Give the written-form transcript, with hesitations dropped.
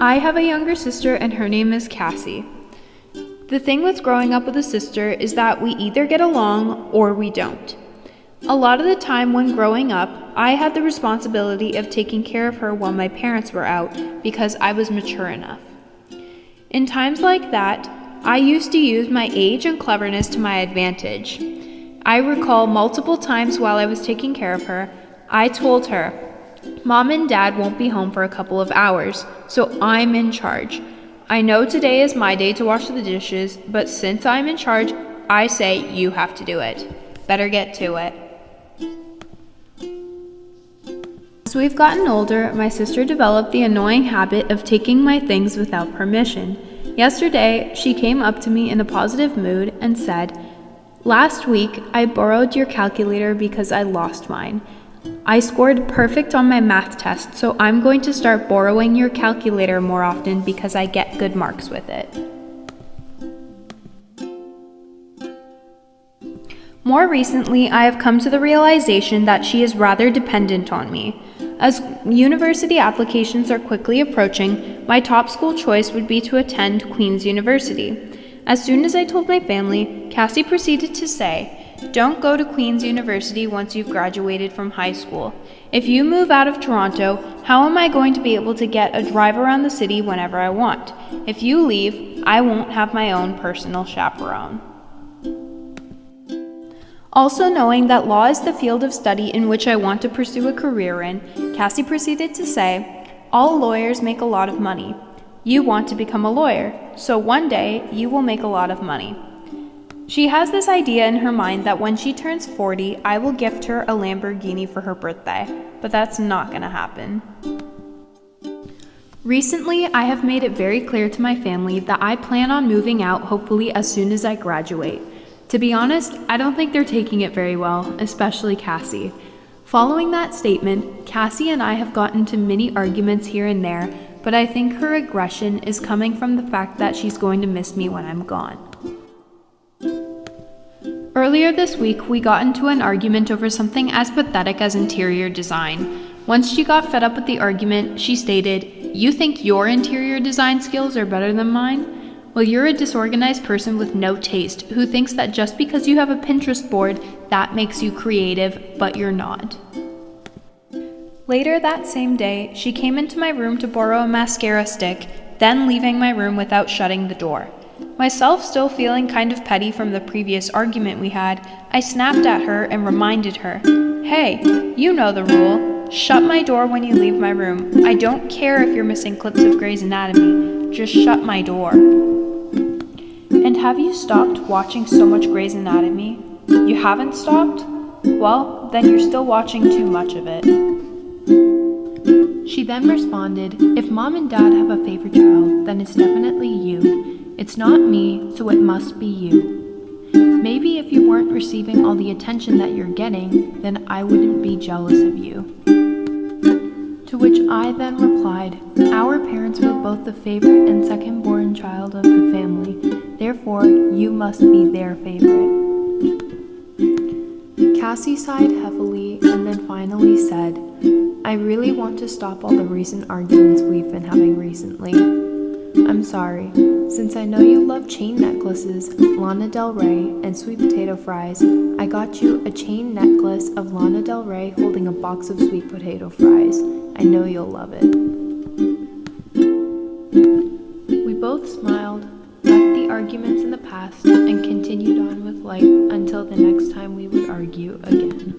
I have a younger sister and her name is Cassie. The thing with growing up with a sister is that we either get along or we don't. A lot of the time when growing up, I had the responsibility of taking care of her while my parents were out because I was mature enough. In times like that, I used to use my age and cleverness to my advantage. I recall multiple times while I was taking care of her, I told her, "Mom and Dad won't be home for a couple of hours, so I'm in charge. I know today is my day to wash the dishes, but since I'm in charge, I say you have to do it. Better get to it." As we've gotten older, my sister developed the annoying habit of taking my things without permission. Yesterday, she came up to me in a positive mood and said, "Last week, I borrowed your calculator because I lost mine. I scored perfect on my math test, so I'm going to start borrowing your calculator more often because I get good marks with it." More recently, I have come to the realization that she is rather dependent on me. As university applications are quickly approaching, my top school choice would be to attend Queen's University. As soon as I told my family, Cassie proceeded to say, "Don't go to Queen's University once you've graduated from high school. If you move out of Toronto, how am I going to be able to get a drive around the city whenever I want? If you leave, I won't have my own personal chaperone." Also knowing that law is the field of study in which I want to pursue a career in, Cassie proceeded to say, "All lawyers make a lot of money. You want to become a lawyer, so one day you will make a lot of money." She has this idea in her mind that when she turns 40, I will gift her a Lamborghini for her birthday, but that's not going to happen. Recently, I have made it very clear to my family that I plan on moving out hopefully as soon as I graduate. To be honest, I don't think they're taking it very well, especially Cassie. Following that statement, Cassie and I have gotten into many arguments here and there, but I think her aggression is coming from the fact that she's going to miss me when I'm gone. Earlier this week, we got into an argument over something as pathetic as interior design. Once she got fed up with the argument, she stated, "You think your interior design skills are better than mine? Well, you're a disorganized person with no taste who thinks that just because you have a Pinterest board, that makes you creative, but you're not." Later that same day, she came into my room to borrow a mascara stick, then leaving my room without shutting the door. Myself still feeling kind of petty from the previous argument we had, I snapped at her and reminded her, "Hey, you know the rule. Shut my door when you leave my room. I don't care if you're missing clips of Grey's Anatomy. Just shut my door." And have you stopped watching so much Grey's Anatomy? You haven't stopped? Well, then you're still watching too much of it. She then responded, "If Mom and Dad have a favorite child, then it's definitely you. It's not me, so it must be you. Maybe if you weren't receiving all the attention that you're getting, then I wouldn't be jealous of you." To which I then replied, "Our parents were both the favorite and second-born child of the family. Therefore, you must be their favorite." Cassie sighed heavily and then finally said, "I really want to stop all the recent arguments we've been having recently. I'm sorry. Since I know you love chain necklaces, Lana Del Rey, and sweet potato fries, I got you a chain necklace of Lana Del Rey holding a box of sweet potato fries. I know you'll love it." We both smiled, left the arguments in the past, and continued on with life until the next time we would argue again.